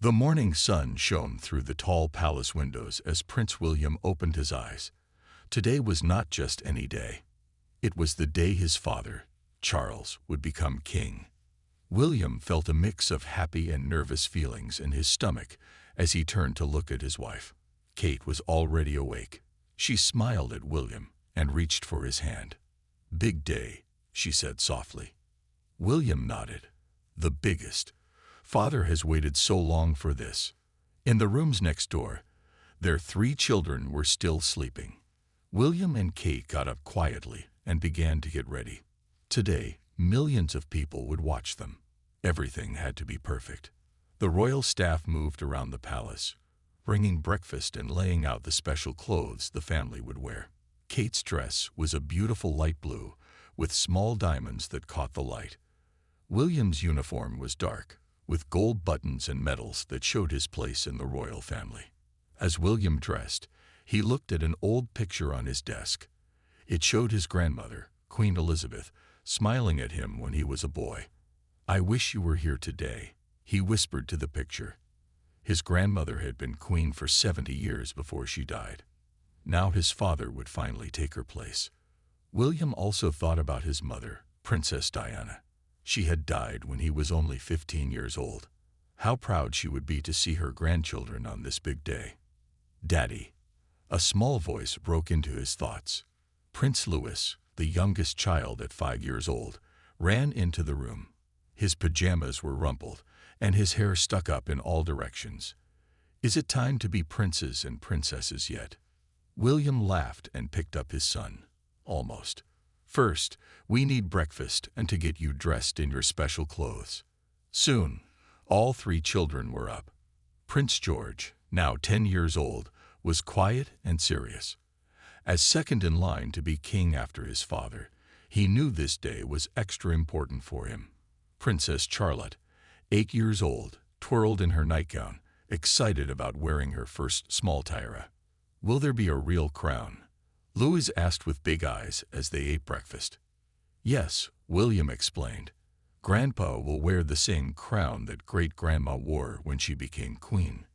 The morning sun shone through the tall palace windows as Prince William opened his eyes. Today was not just any day. It was the day his father, Charles, would become king. William felt a mix of happy and nervous feelings in his stomach as he turned to look at his wife. Kate was already awake. She smiled at William and reached for his hand. "Big day," she said softly. William nodded. "The biggest. Father has waited so long for this." In the rooms next door, their 3 children were still sleeping. William and Kate got up quietly and began to get ready. Today, millions of people would watch them. Everything had to be perfect. The royal staff moved around the palace, bringing breakfast and laying out the special clothes the family would wear. Kate's dress was a beautiful light blue with small diamonds that caught the light. William's uniform was dark, with gold buttons and medals that showed his place in the royal family. As William dressed, he looked at an old picture on his desk. It showed his grandmother, Queen Elizabeth, smiling at him when he was a boy. "I wish you were here today," he whispered to the picture. His grandmother had been queen for 70 years before she died. Now his father would finally take her place. William also thought about his mother, Princess Diana. She had died when he was only 15 years old. How proud she would be to see her grandchildren on this big day. "Daddy." A small voice broke into his thoughts. Prince Louis, the youngest child at 5 years old, ran into the room. His pajamas were rumpled, and his hair stuck up in all directions. "Is it time to be princes and princesses yet?" William laughed and picked up his son. "Almost. First, we need breakfast and to get you dressed in your special clothes." Soon, all 3 children were up. Prince George, now 10 years old, was quiet and serious. As second in line to be king after his father, he knew this day was extra important for him. Princess Charlotte, 8 years old, twirled in her nightgown, excited about wearing her first small tiara. "Will there be a real crown?" Louis asked with big eyes as they ate breakfast. "Yes," William explained. "Grandpa will wear the same crown that great-grandma wore when she became queen.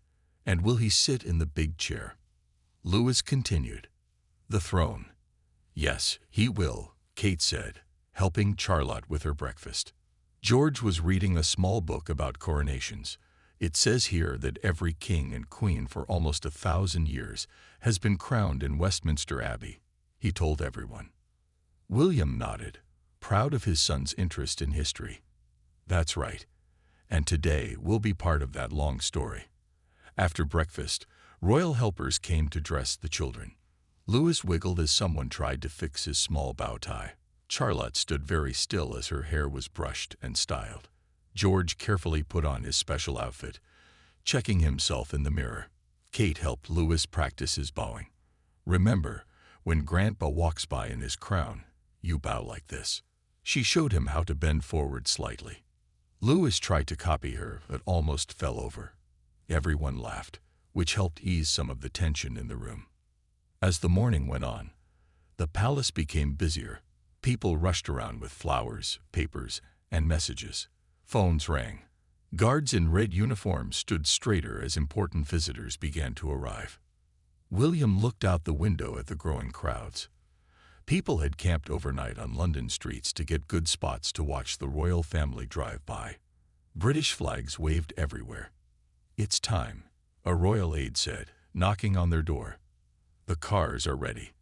And will he sit in the big chair?" Louis continued. "The throne." "Yes, he will," Kate said, helping Charlotte with her breakfast. George was reading a small book about coronations. "It says here that every king and queen for almost 1,000 years has been crowned in Westminster Abbey," he told everyone. William nodded, proud of his son's interest in history. "That's right. And today we'll be part of that long story." After breakfast, royal helpers came to dress the children. Louis wiggled as someone tried to fix his small bow tie. Charlotte stood very still as her hair was brushed and styled. George carefully put on his special outfit, checking himself in the mirror. Kate helped Louis practice his bowing. "Remember, when Grandpa walks by in his crown, you bow like this." She showed him how to bend forward slightly. Louis tried to copy her, but almost fell over. Everyone laughed, which helped ease some of the tension in the room. As the morning went on, the palace became busier. People rushed around with flowers, papers, and messages. Phones rang. Guards in red uniforms stood straighter as important visitors began to arrive. William looked out the window at the growing crowds. People had camped overnight on London streets to get good spots to watch the royal family drive by. British flags waved everywhere. "It's time," a royal aide said, knocking on their door. "The cars are ready."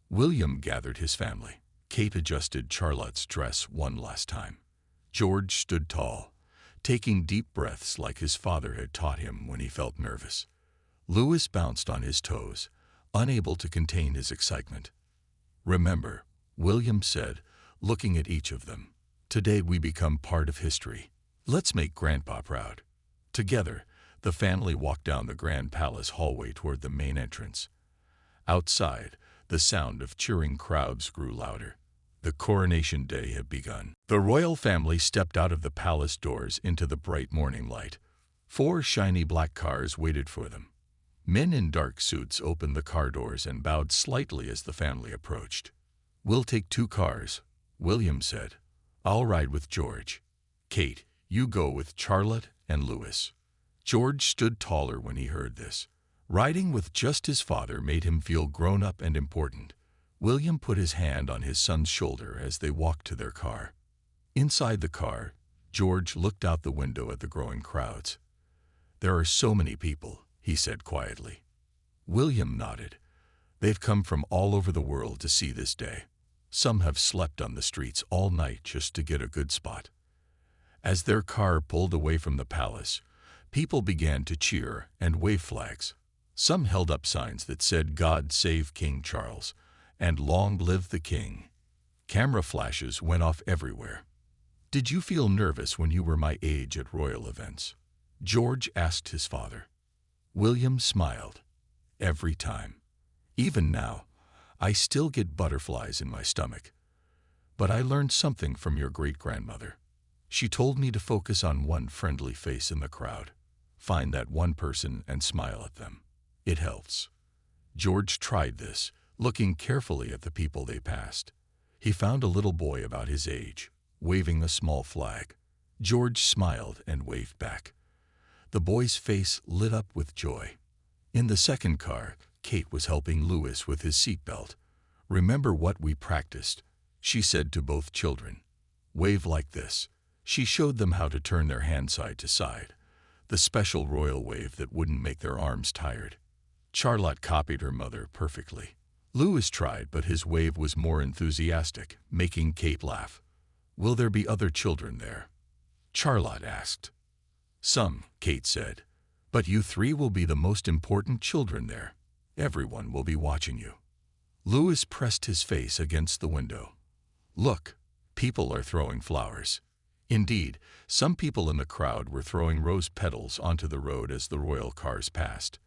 William gathered his family. Kate adjusted Charlotte's dress one last time. George stood tall, taking deep breaths like his father had taught him when he felt nervous. Louis bounced on his toes, unable to contain his excitement. "Remember," William said, looking at each of them, "today we become part of history. Let's make Grandpa proud." Together, the family walked down the grand palace hallway toward the main entrance. Outside, the sound of cheering crowds grew louder. The coronation day had begun. The royal family stepped out of the palace doors into the bright morning light. 4 shiny black cars waited for them. Men in dark suits opened the car doors and bowed slightly as the family approached. "We'll take 2 cars," William said. "I'll ride with George. Kate, you go with Charlotte and Louis." George stood taller when he heard this. Riding with just his father made him feel grown up and important. William put his hand on his son's shoulder as they walked to their car. Inside the car, George looked out the window at the growing crowds. "There are so many people," he said quietly. William nodded. "They've come from all over the world to see this day. Some have slept on the streets all night just to get a good spot." As their car pulled away from the palace, people began to cheer and wave flags. Some held up signs that said, "God save King Charles," and "Long live the King." Camera flashes went off everywhere. "Did you feel nervous when you were my age at royal events?" George asked his father. William smiled. "Every time. Even now, I still get butterflies in my stomach. But I learned something from your great-grandmother. She told me to focus on one friendly face in the crowd. Find that one person and smile at them. It helps." George tried this, looking carefully at the people they passed. He found a little boy about his age, waving a small flag. George smiled and waved back. The boy's face lit up with joy. In the second car, Kate was helping Louis with his seatbelt. "Remember what we practiced," she said to both children. "Wave like this." She showed them how to turn their hand side to side, the special royal wave that wouldn't make their arms tired. Charlotte copied her mother perfectly. Louis tried, but his wave was more enthusiastic, making Kate laugh. "Will there be other children there?" Charlotte asked. "Some," Kate said, "but you three will be the most important children there. Everyone will be watching you." Louis pressed his face against the window. "Look, people are throwing flowers." Indeed, some people in the crowd were throwing rose petals onto the road as the royal cars passed.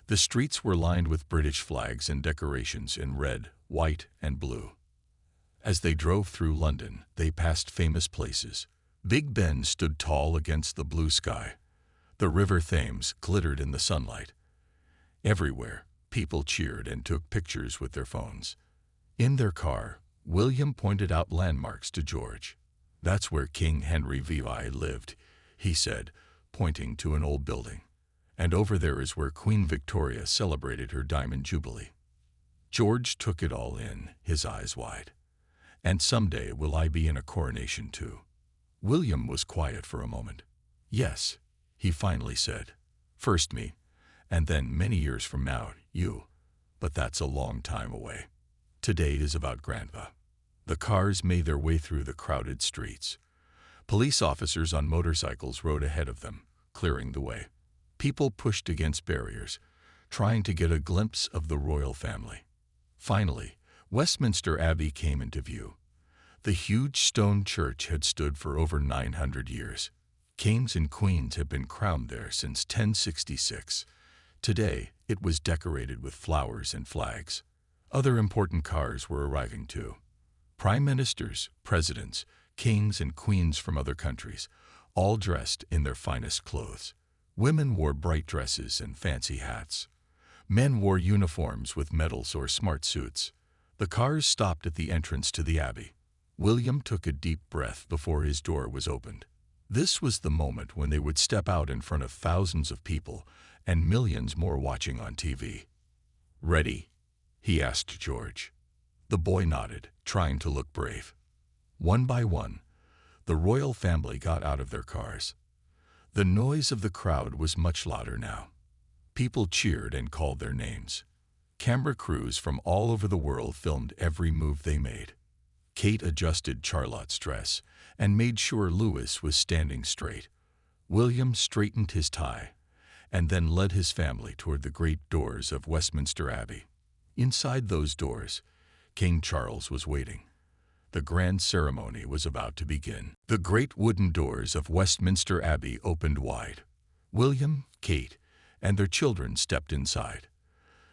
The streets were lined with British flags and decorations in red, white, and blue. As they drove through London, they passed famous places. Big Ben stood tall against the blue sky. The River Thames glittered in the sunlight. Everywhere, people cheered and took pictures with their phones. In their car, William pointed out landmarks to George. "That's where King Henry VI lived," he said, pointing to an old building. "And over there is where Queen Victoria celebrated her Diamond Jubilee." George took it all in, his eyes wide. "And someday will I be in a coronation too?" William was quiet for a moment. "Yes," he finally said. "First me, and then many years from now, you. But that's a long time away. Today is about Grandpa." The cars made their way through the crowded streets. Police officers on motorcycles rode ahead of them, clearing the way. People pushed against barriers, trying to get a glimpse of the royal family. Finally, Westminster Abbey came into view. The huge stone church had stood for over 900 years. Kings and queens had been crowned there since 1066. Today, it was decorated with flowers and flags. Other important cars were arriving too. Prime ministers, presidents, kings and queens from other countries, all dressed in their finest clothes. Women wore bright dresses and fancy hats. Men wore uniforms with medals or smart suits. The cars stopped at the entrance to the Abbey. William took a deep breath before his door was opened. This was the moment when they would step out in front of thousands of people and millions more watching on TV. "Ready?" he asked George. The boy nodded, trying to look brave. One by one, the royal family got out of their cars. The noise of the crowd was much louder now. People cheered and called their names. Camera crews from all over the world filmed every move they made. Kate adjusted Charlotte's dress and made sure Louis was standing straight. William straightened his tie and then led his family toward the great doors of Westminster Abbey. Inside those doors, King Charles was waiting. The grand ceremony was about to begin. The great wooden doors of Westminster Abbey opened wide. William, Kate, and their children stepped inside.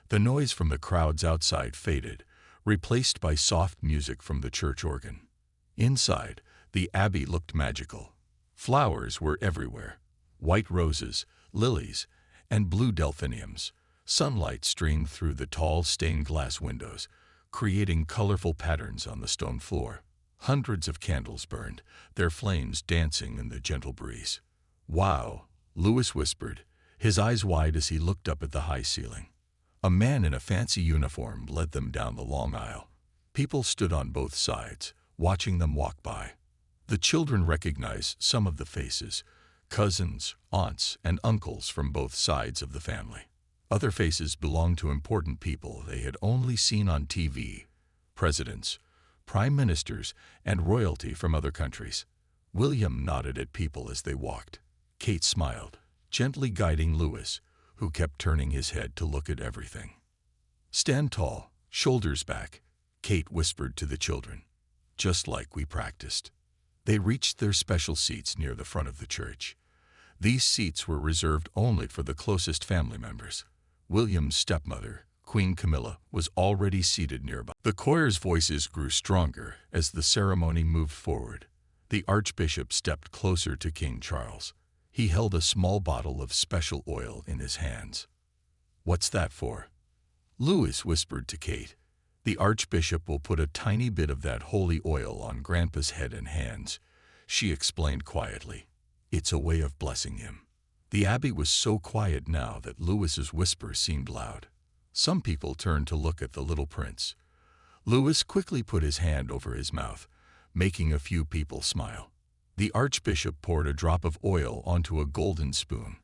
The noise from the crowds outside faded, replaced by soft music from the church organ. Inside, the abbey looked magical. Flowers were everywhere: white roses, lilies, and blue delphiniums. Sunlight streamed through the tall stained glass windows, creating colorful patterns on the stone floor. Hundreds of candles burned, their flames dancing in the gentle breeze. "Wow," Louis whispered, his eyes wide as he looked up at the high ceiling. A man in a fancy uniform led them down the long aisle. People stood on both sides, watching them walk by. The children recognized some of the faces, cousins, aunts, and uncles from both sides of the family. Other faces belonged to important people they had only seen on TV, presidents, prime ministers, and royalty from other countries. William nodded at people as they walked. Kate smiled, gently guiding Louis, who kept turning his head to look at everything. "Stand tall, shoulders back," Kate whispered to the children. "Just like we practiced." They reached their special seats near the front of the church. These seats were reserved only for the closest family members. William's stepmother, Queen Camilla, was already seated nearby. The choir's voices grew stronger as the ceremony moved forward. The Archbishop stepped closer to King Charles. He held a small bottle of special oil in his hands. "What's that for?" Louis whispered to Kate. "The Archbishop will put a tiny bit of that holy oil on Grandpa's head and hands," she explained quietly. "It's a way of blessing him." The abbey was so quiet now that Louis's whisper seemed loud. Some people turned to look at the little prince. Louis quickly put his hand over his mouth, making a few people smile. The Archbishop poured a drop of oil onto a golden spoon.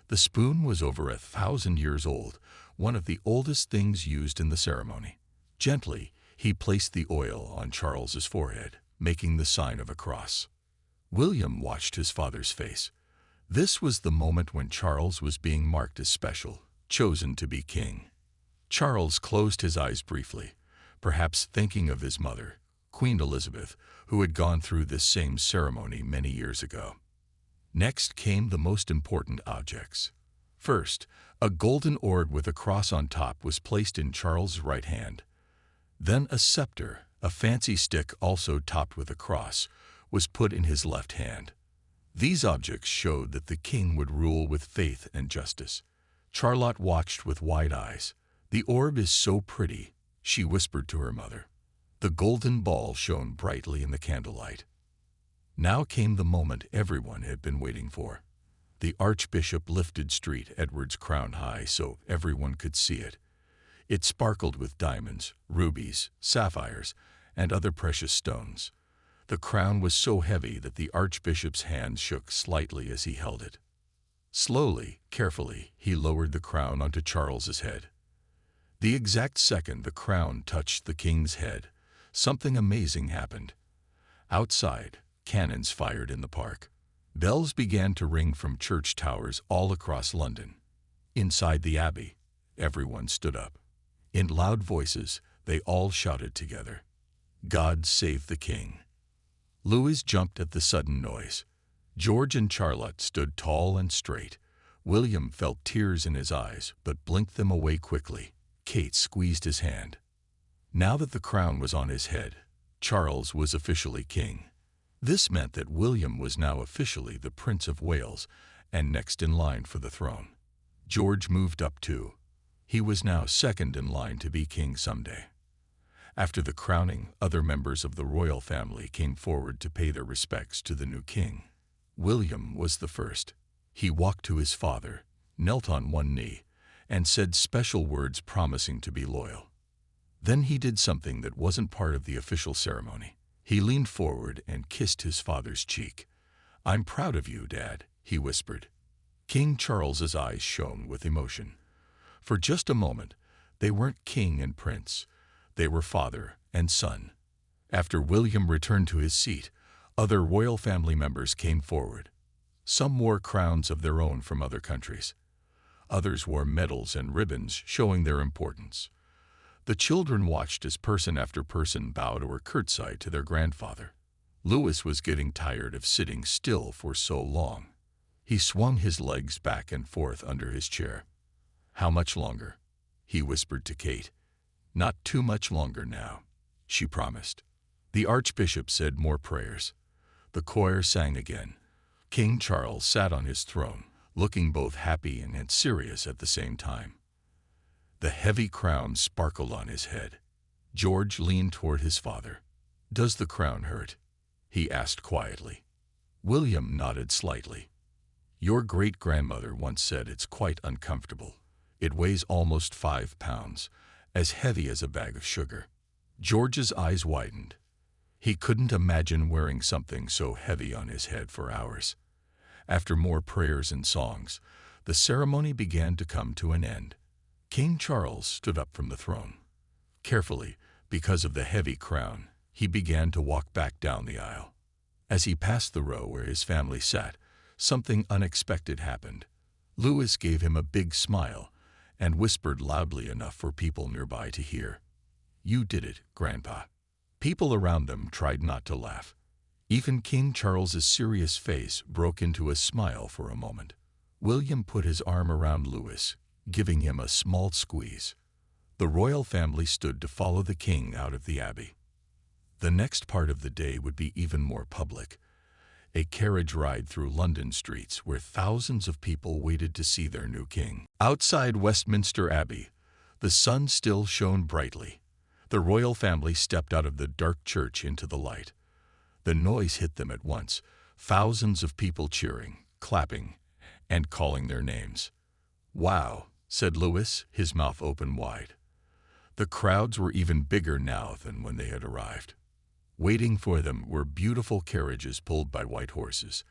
The spoon was over 1,000 years old, one of the oldest things used in the ceremony. Gently, he placed the oil on Charles's forehead, making the sign of a cross. William watched his father's face. This was the moment when Charles was being marked as special, chosen to be king. Charles closed his eyes briefly, perhaps thinking of his mother, Queen Elizabeth, who had gone through this same ceremony many years ago. Next came the most important objects. First, a golden orb with a cross on top was placed in Charles's right hand. Then a scepter, a fancy stick also topped with a cross, was put in his left hand. These objects showed that the king would rule with faith and justice. Charlotte watched with wide eyes. "The orb is so pretty," she whispered to her mother. The golden ball shone brightly in the candlelight. Now came the moment everyone had been waiting for. The Archbishop lifted St. Edward's crown high so everyone could see it. It sparkled with diamonds, rubies, sapphires, and other precious stones. The crown was so heavy that the Archbishop's hand shook slightly as he held it. Slowly, carefully, he lowered the crown onto Charles's head. The exact second the crown touched the king's head, something amazing happened. Outside, cannons fired in the park. Bells began to ring from church towers all across London. Inside the abbey, everyone stood up. In loud voices, they all shouted together, "God save the king." Louis jumped at the sudden noise. George and Charlotte stood tall and straight. William felt tears in his eyes, but blinked them away quickly. Kate squeezed his hand. Now that the crown was on his head, Charles was officially king. This meant that William was now officially the Prince of Wales and next in line for the throne. George moved up too. He was now second in line to be king someday. After the crowning, other members of the royal family came forward to pay their respects to the new king. William was the first. He walked to his father, knelt on one knee, and said special words promising to be loyal. Then he did something that wasn't part of the official ceremony. He leaned forward and kissed his father's cheek. "I'm proud of you, Dad," he whispered. King Charles's eyes shone with emotion. For just a moment, they weren't king and prince. They were father and son. After William returned to his seat, other royal family members came forward. Some wore crowns of their own from other countries. Others wore medals and ribbons showing their importance. The children watched as person after person bowed or curtsied to their grandfather. Louis was getting tired of sitting still for so long. He swung his legs back and forth under his chair. "How much longer?" he whispered to Kate. "Not too much longer now," she promised. The Archbishop said more prayers. The choir sang again. King Charles sat on his throne, looking both happy and serious at the same time. The heavy crown sparkled on his head. George leaned toward his father. "Does the crown hurt?" he asked quietly. William nodded slightly. Your great-grandmother once said it's quite uncomfortable. It weighs almost 5 pounds, as heavy as a bag of sugar. George's eyes widened. He couldn't imagine wearing something so heavy on his head for hours. After more prayers and songs, the ceremony began to come to an end. King Charles stood up from the throne. Carefully, because of the heavy crown, he began to walk back down the aisle. As he passed the row where his family sat, something unexpected happened. Louis gave him a big smile and whispered loudly enough for people nearby to hear. "You did it, Grandpa." People around them tried not to laugh. Even King Charles's serious face broke into a smile for a moment. William put his arm around Louis, giving him a small squeeze. The royal family stood to follow the king out of the abbey. The next part of the day would be even more public. A carriage ride through London streets where thousands of people waited to see their new king. Outside Westminster Abbey, the sun still shone brightly. The royal family stepped out of the dark church into the light. The noise hit them at once, thousands of people cheering, clapping, and calling their names. "Wow," said Louis, his mouth open wide. The crowds were even bigger now than when they had arrived. Waiting for them were beautiful carriages pulled by white horses.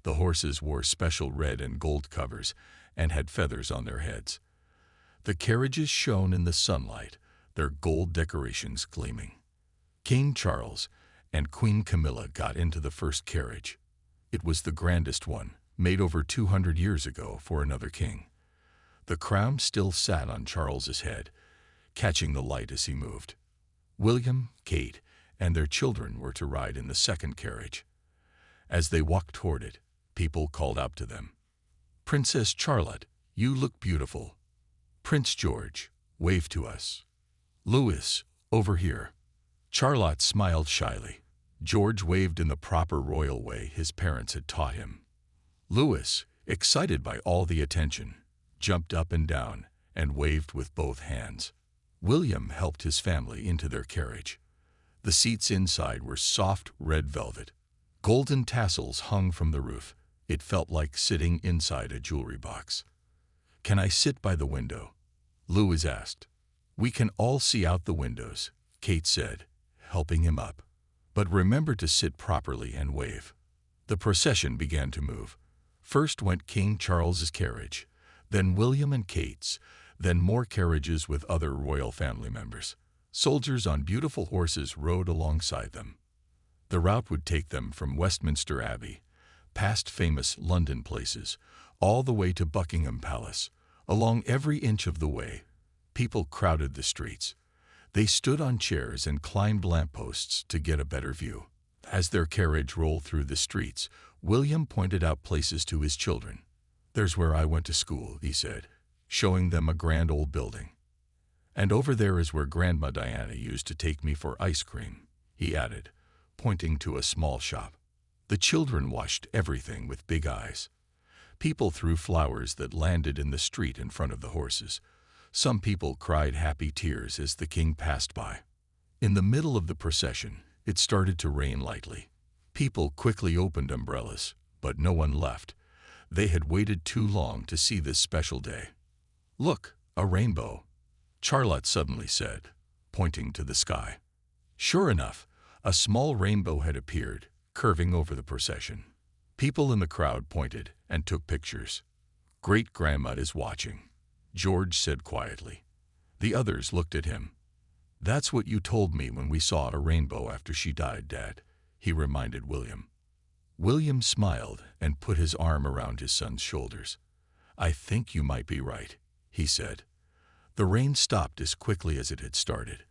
The horses wore special red and gold covers and had feathers on their heads. The carriages shone in the sunlight, their gold decorations gleaming. King Charles and Queen Camilla got into the first carriage. It was the grandest one, made over 200 years ago for another king. The crown still sat on Charles's head, catching the light as he moved. William, Kate, and their children were to ride in the second carriage. As they walked toward it, people called out to them, "Princess Charlotte, you look beautiful." "Prince George, wave to us." "Louis, over here." Charlotte smiled shyly. George waved in the proper royal way his parents had taught him. Louis, excited by all the attention, jumped up and down and waved with both hands. William helped his family into their carriage. The seats inside were soft red velvet. Golden tassels hung from the roof. It felt like sitting inside a jewelry box. "Can I sit by the window?" Louis asked. "We can all see out the windows," Kate said, helping him up. "But remember to sit properly and wave." The procession began to move. First went King Charles's carriage, then William and Kate's, then more carriages with other royal family members. Soldiers on beautiful horses rode alongside them. The route would take them from Westminster Abbey, past famous London places, all the way to Buckingham Palace. Along every inch of the way, people crowded the streets. They stood on chairs and climbed lampposts to get a better view. As their carriage rolled through the streets, William pointed out places to his children. "There's where I went to school," he said, showing them a grand old building. "And over there is where Grandma Diana used to take me for ice cream," he added, pointing to a small shop. The children watched everything with big eyes. People threw flowers that landed in the street in front of the horses. Some people cried happy tears as the king passed by. In the middle of the procession, it started to rain lightly. People quickly opened umbrellas, but no one left. They had waited too long to see this special day. "Look, a rainbow," Charlotte suddenly said, pointing to the sky. Sure enough, a small rainbow had appeared, curving over the procession. People in the crowd pointed and took pictures. "Great-grandma is watching," George said quietly. The others looked at him. "That's what you told me when we saw a rainbow after she died, Dad," he reminded William. William smiled and put his arm around his son's shoulders. "I think you might be right," he said. The rain stopped as quickly as it had started.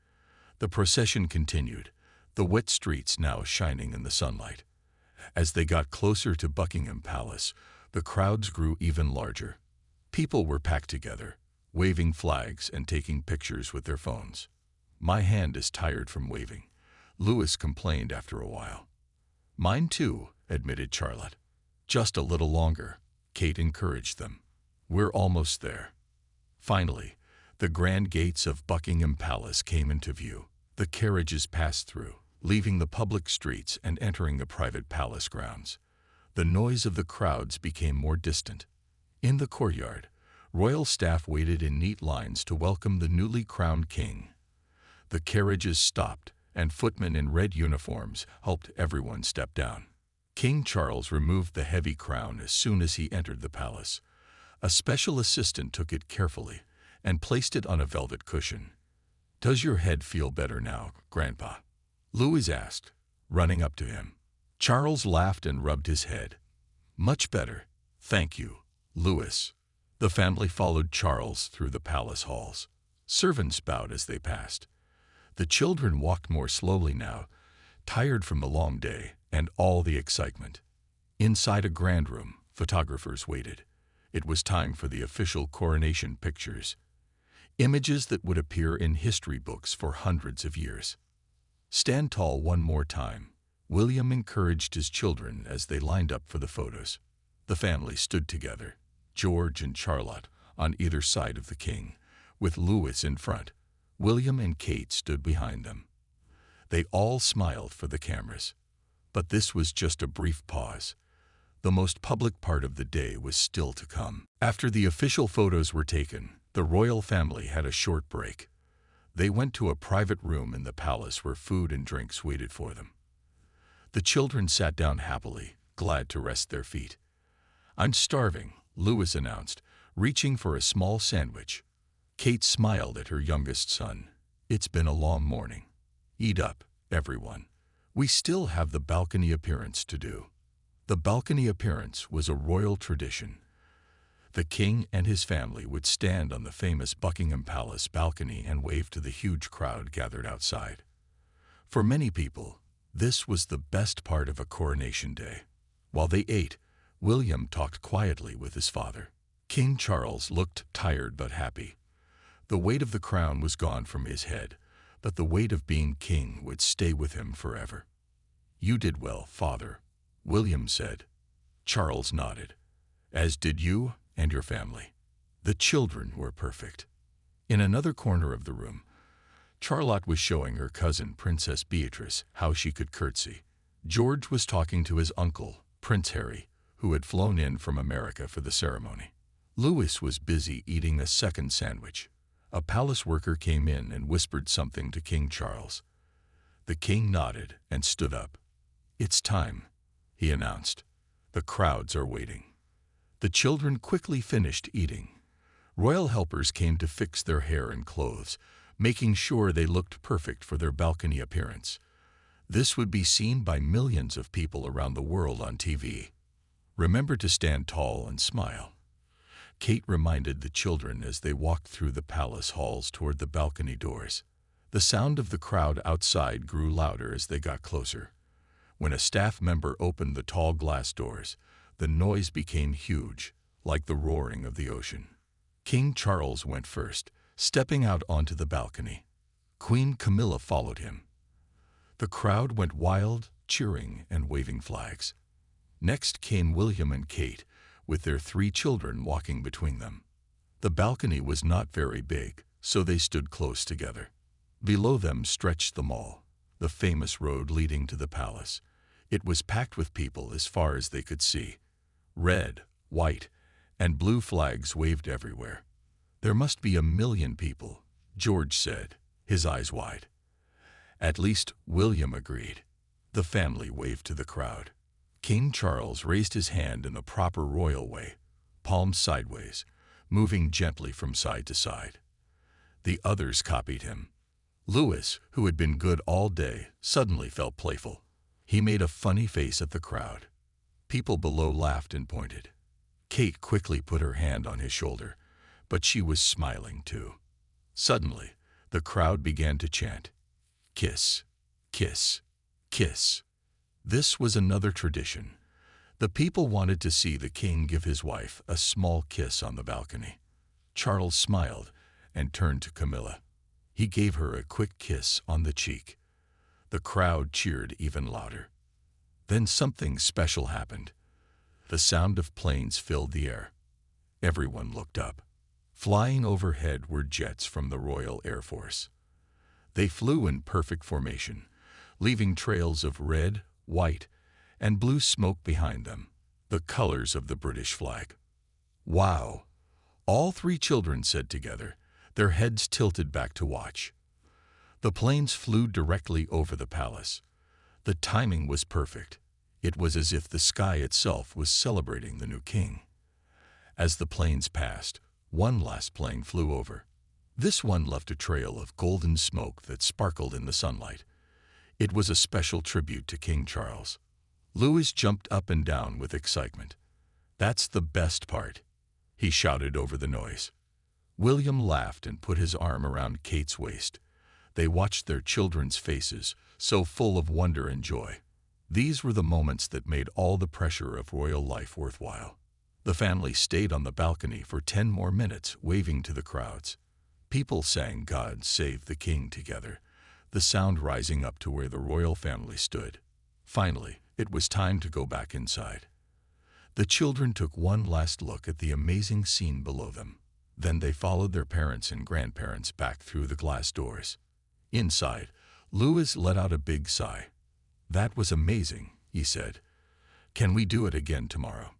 The procession continued, the wet streets now shining in the sunlight. As they got closer to Buckingham Palace, the crowds grew even larger. People were packed together, waving flags and taking pictures with their phones. "My hand is tired from waving," Louis complained after a while. "Mine too," admitted Charlotte. "Just a little longer," Kate encouraged them. "We're almost there." Finally, the grand gates of Buckingham Palace came into view. The carriages passed through, leaving the public streets and entering the private palace grounds. The noise of the crowds became more distant. In the courtyard, royal staff waited in neat lines to welcome the newly crowned king. The carriages stopped, and footmen in red uniforms helped everyone step down. King Charles removed the heavy crown as soon as he entered the palace. A special assistant took it carefully and placed it on a velvet cushion. "Does your head feel better now, Grandpa?" Louis asked, running up to him. Charles laughed and rubbed his head. "Much better, thank you, Louis." The family followed Charles through the palace halls. Servants bowed as they passed. The children walked more slowly now, tired from the long day and all the excitement. Inside a grand room, photographers waited. It was time for the official coronation pictures, images that would appear in history books for hundreds of years. "Stand tall one more time," William encouraged his children as they lined up for the photos. The family stood together, George and Charlotte on either side of the king, with Louis in front. William and Kate stood behind them. They all smiled for the cameras. But this was just a brief pause. The most public part of the day was still to come. After the official photos were taken, the royal family had a short break. They went to a private room in the palace where food and drinks waited for them. The children sat down happily, glad to rest their feet. "I'm starving," Louis announced, reaching for a small sandwich. Kate smiled at her youngest son. "It's been a long morning. Eat up, everyone. We still have the balcony appearance to do." The balcony appearance was a royal tradition. The king and his family would stand on the famous Buckingham Palace balcony and wave to the huge crowd gathered outside. For many people, this was the best part of a coronation day. While they ate, William talked quietly with his father. King Charles looked tired but happy. The weight of the crown was gone from his head, but the weight of being king would stay with him forever. "You did well, father," William said. Charles nodded, "As did you and your family." The children were perfect. In another corner of the room, Charlotte was showing her cousin, Princess Beatrice, how she could curtsy. George was talking to his uncle, Prince Harry, who had flown in from America for the ceremony. Louis was busy eating a second sandwich. A palace worker came in and whispered something to King Charles. The king nodded and stood up. "It's time," he announced. "The crowds are waiting." The children quickly finished eating. Royal helpers came to fix their hair and clothes, making sure they looked perfect for their balcony appearance. This would be seen by millions of people around the world on TV. "Remember to stand tall and smile," Kate reminded the children as they walked through the palace halls toward the balcony doors. The sound of the crowd outside grew louder as they got closer. When a staff member opened the tall glass doors, the noise became huge, like the roaring of the ocean. King Charles went first, stepping out onto the balcony. Queen Camilla followed him. The crowd went wild, cheering and waving flags. Next came William and Kate, with their 3 children walking between them. The balcony was not very big, so they stood close together. Below them stretched the mall, the famous road leading to the palace. It was packed with people as far as they could see. Red, white, and blue flags waved everywhere. "There must be 1,000,000 people," George said, his eyes wide. At least William agreed. The family waved to the crowd. King Charles raised his hand in the proper royal way, palms sideways, moving gently from side to side. The others copied him. Louis, who had been good all day, suddenly felt playful. He made a funny face at the crowd. People below laughed and pointed. Kate quickly put her hand on his shoulder, but she was smiling too. Suddenly, the crowd began to chant, "Kiss, kiss, kiss." This was another tradition. The people wanted to see the king give his wife a small kiss on the balcony. Charles smiled and turned to Camilla. He gave her a quick kiss on the cheek. The crowd cheered even louder. Then something special happened. The sound of planes filled the air. Everyone looked up. Flying overhead were jets from the Royal Air Force. They flew in perfect formation, leaving trails of red, white, and blue smoke behind them. the colors of the British flag. "Wow!" all three children said together, their heads tilted back to watch. The planes flew directly over the palace. The timing was perfect. It was as if the sky itself was celebrating the new king. As the planes passed, one last plane flew over. This one left a trail of golden smoke that sparkled in the sunlight. It was a special tribute to King Charles. Louis jumped up and down with excitement. "That's the best part," he shouted over the noise. William laughed and put his arm around Kate's waist. They watched their children's faces, so full of wonder and joy. These were the moments that made all the pressure of royal life worthwhile. The family stayed on the balcony for 10 more minutes, waving to the crowds. People sang "God Save the King" together, the sound rising up to where the royal family stood. Finally, it was time to go back inside. The children took one last look at the amazing scene below them. Then they followed their parents and grandparents back through the glass doors. Inside, Louis let out a big sigh. "That was amazing," he said. "Can we do it again tomorrow?"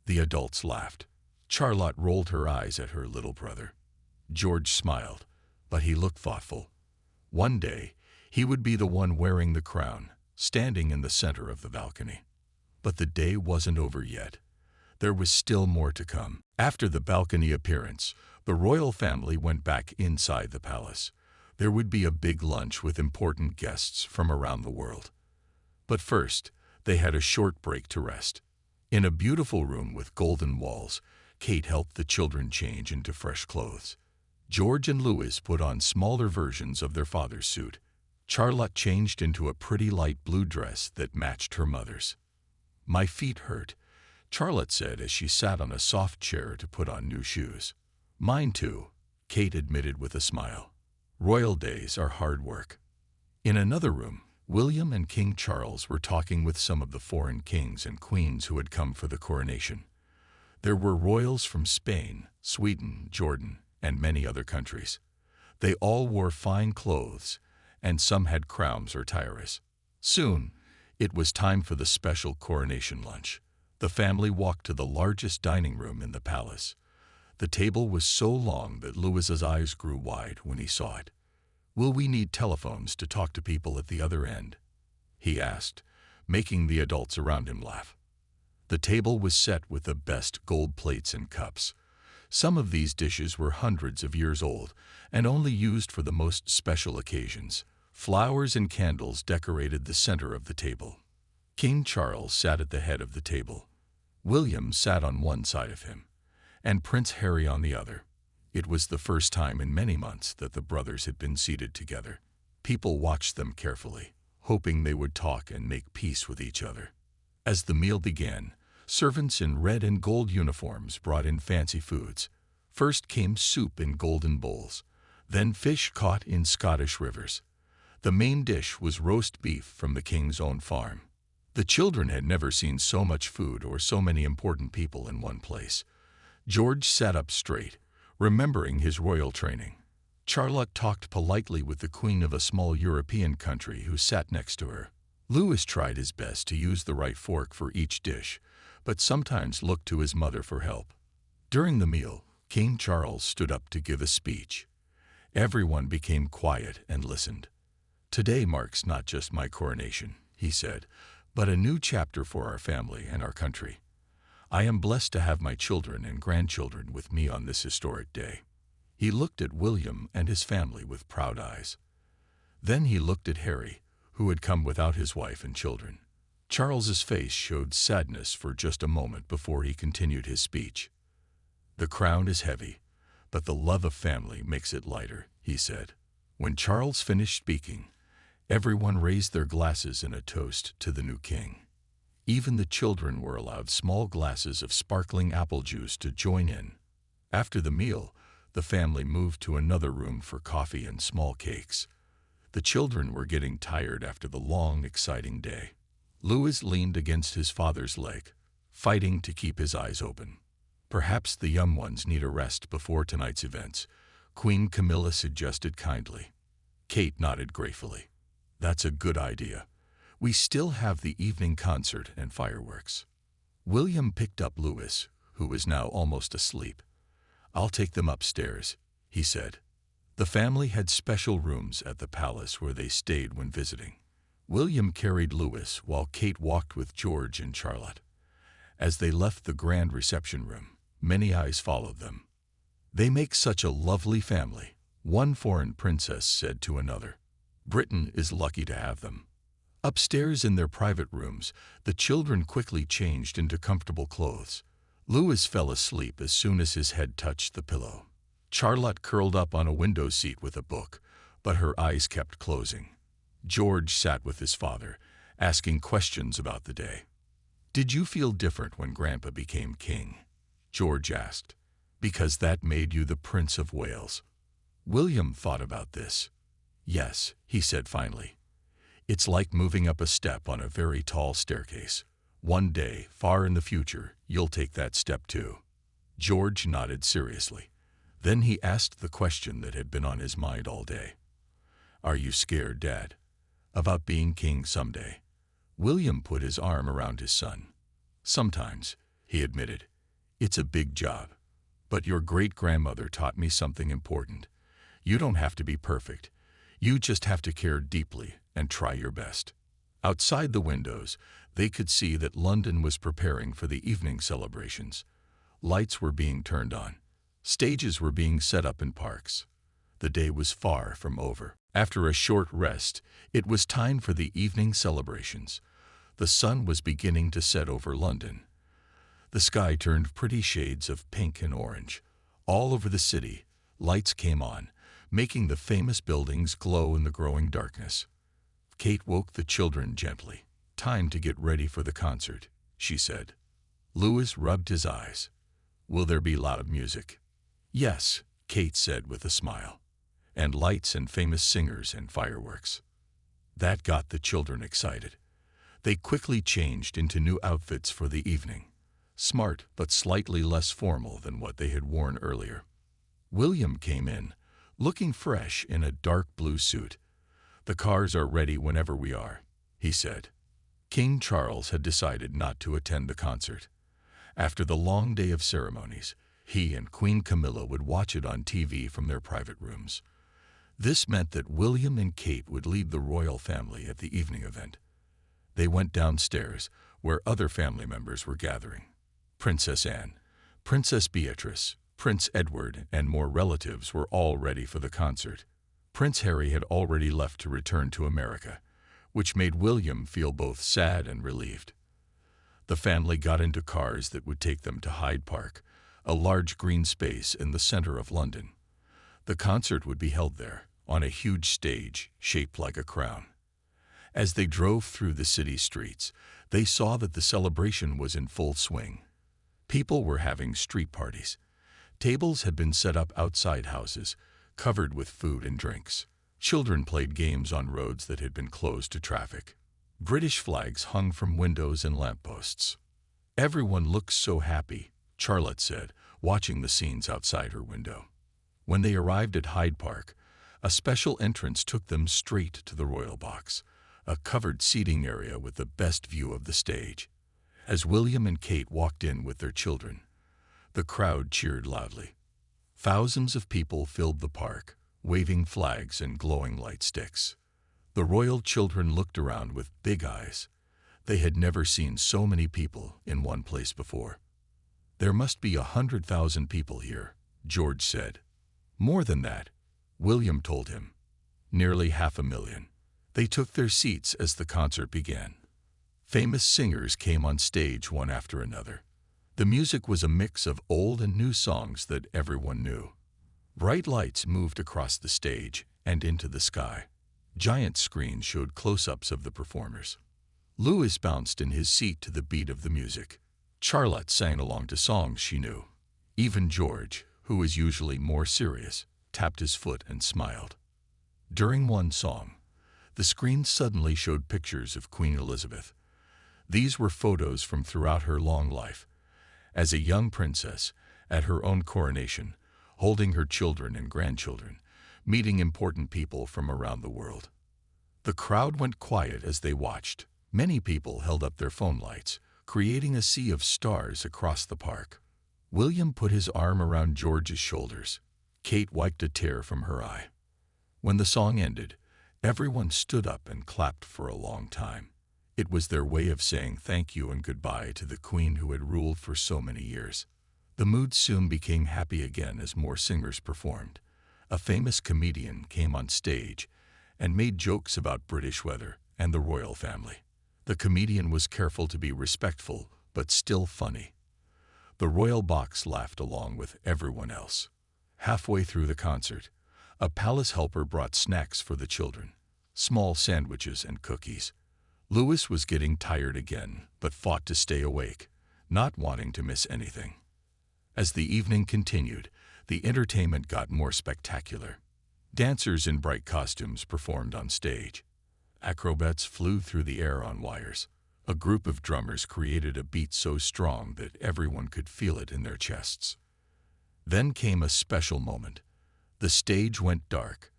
The adults laughed. Charlotte rolled her eyes at her little brother. George smiled, but he looked thoughtful. One day, he would be the one wearing the crown, standing in the center of the balcony. But the day wasn't over yet. There was still more to come. After the balcony appearance, the royal family went back inside the palace. There would be a big lunch with important guests from around the world. But first, they had a short break to rest. In a beautiful room with golden walls, Kate helped the children change into fresh clothes. George and Louis put on smaller versions of their father's suit. Charlotte changed into a pretty light blue dress that matched her mother's. "My feet hurt," Charlotte said as she sat on a soft chair to put on new shoes. "Mine too," Kate admitted with a smile. Royal days are hard work. In another room, William and King Charles were talking with some of the foreign kings and queens who had come for the coronation. There were royals from Spain, Sweden, Jordan, and many other countries. They all wore fine clothes, and some had crowns or tiaras. Soon, it was time for the special coronation lunch. The family walked to the largest dining room in the palace. The table was so long that Louis's eyes grew wide when he saw it. "Will we need telephones to talk to people at the other end?" he asked, making the adults around him laugh. The table was set with the best gold plates and cups. Some of these dishes were hundreds of years old and only used for the most special occasions. Flowers and candles decorated the center of the table. King Charles sat at the head of the table. William sat on one side of him, and Prince Harry on the other. It was the first time in many months that the brothers had been seated together. People watched them carefully, hoping they would talk and make peace with each other. As the meal began, servants in red and gold uniforms brought in fancy foods. First came soup in golden bowls, then fish caught in Scottish rivers. The main dish was roast beef from the king's own farm. The children had never seen so much food or so many important people in one place. George sat up straight, remembering his royal training. Charlotte talked politely with the queen of a small European country who sat next to her. Louis tried his best to use the right fork for each dish, but sometimes looked to his mother for help. During the meal, King Charles stood up to give a speech. Everyone became quiet and listened. "Today marks not just my coronation," he said, "but a new chapter for our family and our country. I am blessed to have my children and grandchildren with me on this historic day." He looked at William and his family with proud eyes. Then he looked at Harry, who had come without his wife and children. Charles's face showed sadness for just a moment before he continued his speech. "The crown is heavy, but the love of family makes it lighter," he said. When Charles finished speaking, everyone raised their glasses in a toast to the new king. Even the children were allowed small glasses of sparkling apple juice to join in. After the meal, the family moved to another room for coffee and small cakes. The children were getting tired after the long, exciting day. Louis leaned against his father's leg, fighting to keep his eyes open. "Perhaps the young ones need a rest before tonight's events," Queen Camilla suggested kindly. Kate nodded gratefully. "That's a good idea. We still have the evening concert and fireworks." William picked up Louis, who was now almost asleep. "I'll take them upstairs," he said. The family had special rooms at the palace where they stayed when visiting. William carried Louis while Kate walked with George and Charlotte. As they left the grand reception room, many eyes followed them. "They make such a lovely family," one foreign princess said to another. "Britain is lucky to have them." Upstairs in their private rooms, the children quickly changed into comfortable clothes. Louis fell asleep as soon as his head touched the pillow. Charlotte curled up on a window seat with a book, but her eyes kept closing. George sat with his father, asking questions about the day. "Did you feel different when Grandpa became king?" George asked. "Because that made you the Prince of Wales." William thought about this. "Yes," he said finally. "It's like moving up a step on a very tall staircase. One day, far in the future, you'll take that step too." George nodded seriously. Then he asked the question that had been on his mind all day. "Are you scared, Dad, about being king someday?" William put his arm around his son. "Sometimes," he admitted. "It's a big job. But your great-grandmother taught me something important. You don't have to be perfect. You just have to care deeply and try your best." Outside the windows, they could see that London was preparing for the evening celebrations. Lights were being turned on. Stages were being set up in parks. The day was far from over. After a short rest, it was time for the evening celebrations. The sun was beginning to set over London. The sky turned pretty shades of pink and orange. All over the city, lights came on, making the famous buildings glow in the growing darkness. Kate woke the children gently. "Time to get ready for the concert," she said. Louis rubbed his eyes. "Will there be loud music?" "Yes," Kate said with a smile. "And lights and famous singers and fireworks." That got the children excited. They quickly changed into new outfits for the evening, smart but slightly less formal than what they had worn earlier. William came in, looking fresh in a dark blue suit. "The cars are ready whenever we are," he said. King Charles had decided not to attend the concert. After the long day of ceremonies, he and Queen Camilla would watch it on TV from their private rooms. This meant that William and Kate would lead the royal family at the evening event. They went downstairs, where other family members were gathering. Princess Anne, Princess Beatrice, Prince Edward, and more relatives were all ready for the concert. Prince Harry had already left to return to America, which made William feel both sad and relieved. The family got into cars that would take them to Hyde Park, a large green space in the center of London. The concert would be held there, on a huge stage shaped like a crown. As they drove through the city streets, they saw that the celebration was in full swing. People were having street parties. Tables had been set up outside houses, covered with food and drinks. Children played games on roads that had been closed to traffic. British flags hung from windows and lampposts. "Everyone looks so happy," Charlotte said, watching the scenes outside her window. When they arrived at Hyde Park, a special entrance took them straight to the royal box, a covered seating area with the best view of the stage. As William and Kate walked in with their children, the crowd cheered loudly. Thousands of people filled the park, waving flags and glowing light sticks. The royal children looked around with big eyes. They had never seen so many people in one place before. "There must be 100,000 people here," George said. "More than that," William told him. "Nearly 500,000. They took their seats as the concert began. Famous singers came on stage one after another. The music was a mix of old and new songs that everyone knew. Bright lights moved across the stage and into the sky. Giant screens showed close-ups of the performers. Louis bounced in his seat to the beat of the music. Charlotte sang along to songs she knew. Even George, who was usually more serious, tapped his foot and smiled. During one song, the screen suddenly showed pictures of Queen Elizabeth. These were photos from throughout her long life, as a young princess, at her own coronation, holding her children and grandchildren, meeting important people from around the world. The crowd went quiet as they watched. Many people held up their phone lights, creating a sea of stars across the park. William put his arm around George's shoulders. Kate wiped a tear from her eye. When the song ended, everyone stood up and clapped for a long time. It was their way of saying thank you and goodbye to the Queen who had ruled for so many years. The mood soon became happy again as more singers performed. A famous comedian came on stage and made jokes about British weather and the royal family. The comedian was careful to be respectful, but still funny. The royal box laughed along with everyone else. Halfway through the concert, a palace helper brought snacks for the children, small sandwiches and cookies. Louis was getting tired again, but fought to stay awake, not wanting to miss anything. As the evening continued, the entertainment got more spectacular. Dancers in bright costumes performed on stage. Acrobats flew through the air on wires. A group of drummers created a beat so strong that everyone could feel it in their chests. Then came a special moment. The stage went dark.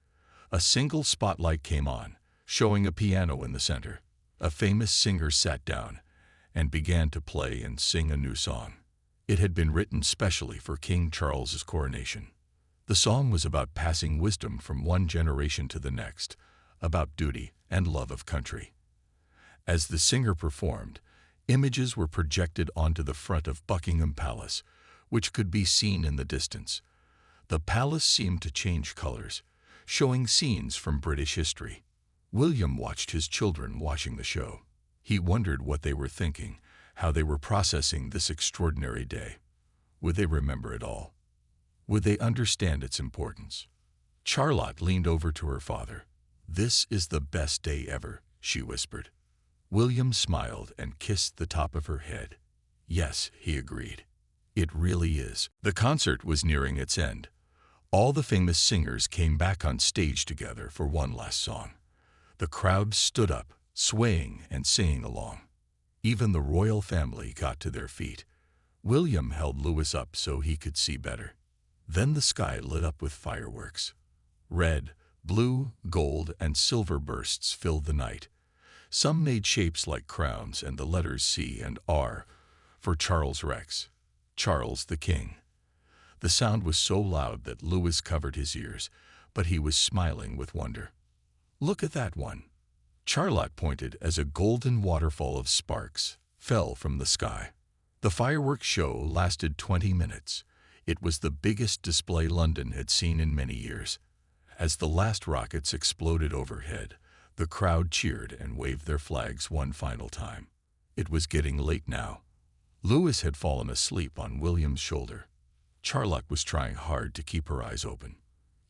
A single spotlight came on, showing a piano in the center. A famous singer sat down and began to play and sing a new song. It had been written specially for King Charles's coronation. The song was about passing wisdom from one generation to the next, about duty and love of country. As the singer performed, images were projected onto the front of Buckingham Palace, which could be seen in the distance. The palace seemed to change colors, showing scenes from British history. William watched his children watching the show. He wondered what they were thinking, how they were processing this extraordinary day. Would they remember it all? Would they understand its importance? Charlotte leaned over to her father. "This is the best day ever," she whispered. William smiled and kissed the top of her head. "Yes," he agreed. "It really is." The concert was nearing its end. All the famous singers came back on stage together for one last song. The crowd stood up, swaying and singing along. Even the royal family got to their feet. William held Louis up so he could see better. Then the sky lit up with fireworks. Red, blue, gold, and silver bursts filled the night. Some made shapes like crowns and the letters C and R for Charles Rex, Charles the King. The sound was so loud that Louis covered his ears, but he was smiling with wonder. "Look at that one." Charlotte pointed as a golden waterfall of sparks fell from the sky. The fireworks show lasted 20 minutes. It was the biggest display London had seen in many years. As the last rockets exploded overhead, the crowd cheered and waved their flags one final time. It was getting late now. Louis had fallen asleep on William's shoulder. Charlotte was trying hard to keep her eyes open.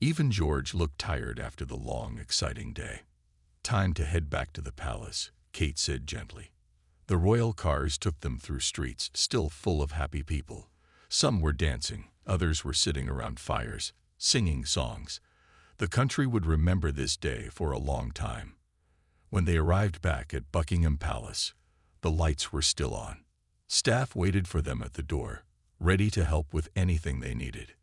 Even George looked tired after the long, exciting day. "Time to head back to the palace," Kate said gently. The royal cars took them through streets still full of happy people. Some were dancing, others were sitting around fires, singing songs. The country would remember this day for a long time. When they arrived back at Buckingham Palace, the lights were still on. Staff waited for them at the door, ready to help with anything they needed.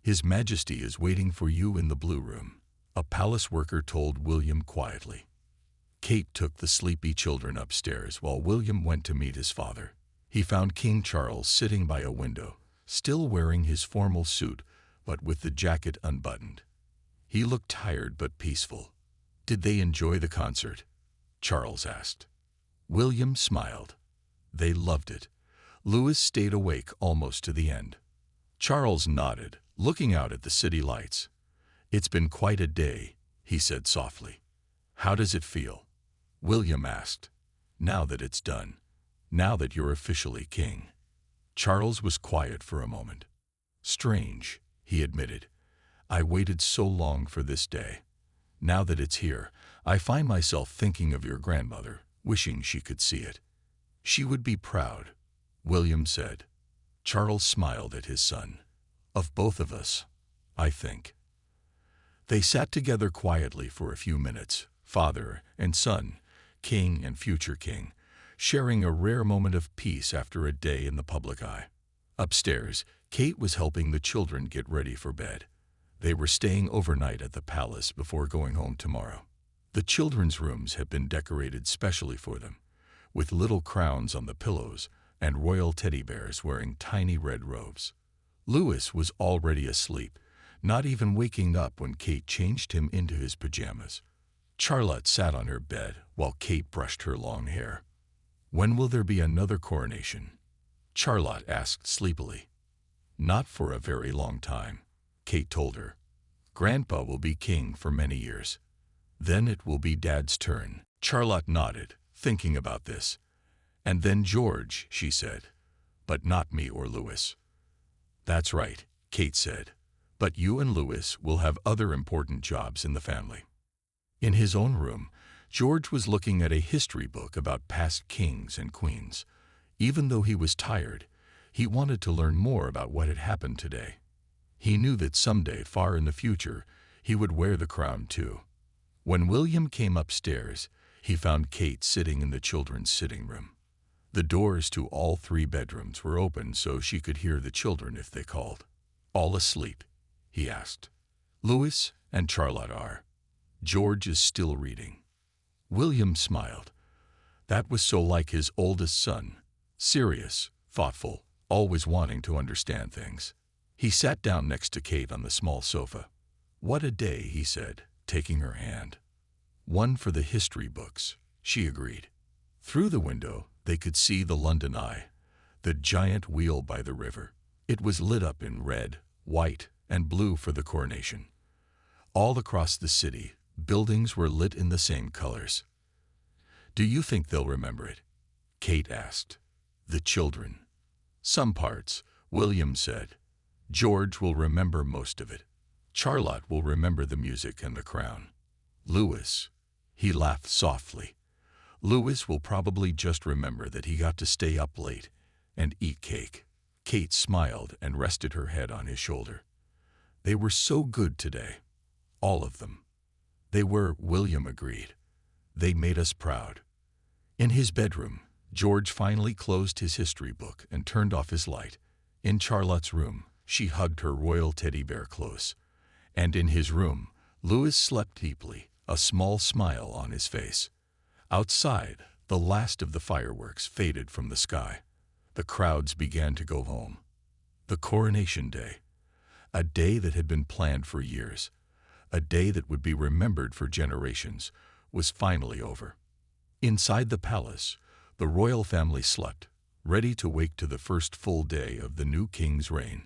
"His Majesty is waiting for you in the blue room," a palace worker told William quietly. Kate took the sleepy children upstairs while William went to meet his father. He found King Charles sitting by a window, still wearing his formal suit, but with the jacket unbuttoned. He looked tired but peaceful. "Did they enjoy the concert?" Charles asked. William smiled. "They loved it. Louis stayed awake almost to the end." Charles nodded, looking out at the city lights. "It's been quite a day," he said softly. "How does it feel?" William asked. "Now that it's done. Now that you're officially king." Charles was quiet for a moment. "Strange," he admitted. "I waited so long for this day. Now that it's here, I find myself thinking of your grandmother, wishing she could see it." "She would be proud," William said. Charles smiled at his son. "Of both of us, I think." They sat together quietly for a few minutes, father and son, king and future king, sharing a rare moment of peace after a day in the public eye. Upstairs, Kate was helping the children get ready for bed. They were staying overnight at the palace before going home tomorrow. The children's rooms had been decorated specially for them, with little crowns on the pillows, and royal teddy bears wearing tiny red robes. Louis was already asleep, not even waking up when Kate changed him into his pajamas. Charlotte sat on her bed while Kate brushed her long hair. "When will there be another coronation?" Charlotte asked sleepily. "Not for a very long time," Kate told her. "Grandpa will be king for many years. Then it will be Dad's turn." Charlotte nodded, thinking about this. "And then George," she said. "But not me or Louis." "That's right," Kate said. "But you and Louis will have other important jobs in the family." In his own room, George was looking at a history book about past kings and queens. Even though he was tired, he wanted to learn more about what had happened today. He knew that someday, far in the future, he would wear the crown too. When William came upstairs, he found Kate sitting in the children's sitting room. The doors to all 3 bedrooms were open so she could hear the children if they called. "All asleep?" he asked. "Louis and Charlotte are. George is still reading." William smiled. That was so like his oldest son, serious, thoughtful, always wanting to understand things. He sat down next to Kate on the small sofa. "What a day," he said, taking her hand. "One for the history books," she agreed. Through the window, they could see the London Eye, the giant wheel by the river. It was lit up in red, white, and blue for the coronation. All across the city, buildings were lit in the same colors. "Do you think they'll remember it?" Kate asked. "The children." "Some parts," William said. "George will remember most of it. Charlotte will remember the music and the crown. Louis," he laughed softly, "Louis will probably just remember that he got to stay up late and eat cake." Kate smiled and rested her head on his shoulder. "They were so good today. All of them." "They were," William agreed. "They made us proud." In his bedroom, George finally closed his history book and turned off his light. In Charlotte's room, she hugged her royal teddy bear close. And in his room, Louis slept deeply, a small smile on his face. Outside, the last of the fireworks faded from the sky. The crowds began to go home. The coronation day, a day that had been planned for years, a day that would be remembered for generations, was finally over. Inside the palace, the royal family slept, ready to wake to the first full day of the new king's reign.